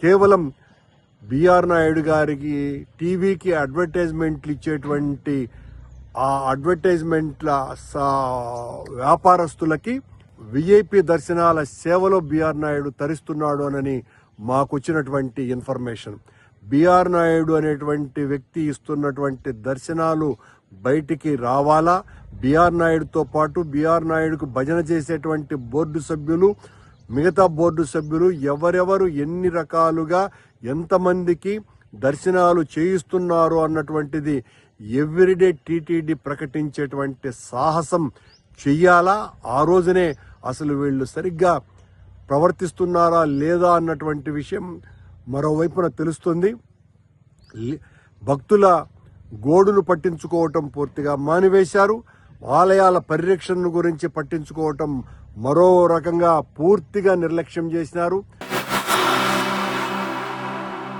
కేవలం బిఆర్ నాయుడు గారికి టీవీకి అడ్వర్టైజ్మెంట్లు ఇచ్చేటువంటి ఆ అడ్వర్టైజ్మెంట్ల వ్యాపారస్తులకి విఐపి దర్శనాల సేవలో బిఆర్ నాయుడు తరిస్తున్నాడు అని మాకు వచ్చినటువంటి ఇన్ఫర్మేషన్. బిఆర్ నాయుడు అనేటువంటి వ్యక్తి ఇస్తున్నటువంటి దర్శనాలు బయటికి రావాలా? బిఆర్ నాయుడుతో పాటు బిఆర్ నాయుడుకు భజన చేసేటువంటి బోర్డు సభ్యులు, మిగతా బోర్డు సభ్యులు ఎవరెవరు ఎన్ని రకాలుగా ఎంతమందికి దర్శనాలు చేయిస్తున్నారు అన్నటువంటిది ఎవ్రీడే టీటీడీ ప్రకటించేటువంటి సాహసం చెయ్యాలా? ఆ రోజునే అసలు వీళ్ళు సరిగ్గా ప్రవర్తిస్తున్నారా లేదా అన్నటువంటి విషయం మరోవైపున తెలుస్తుంది. భక్తుల గోడును పట్టించుకోవటం పూర్తిగా మానివేశారు. ఆలయాల పరిరక్షణ గురించి పట్టించుకోవటం మరో రకంగా పూర్తిగా నిర్లక్ష్యం చేసినారు.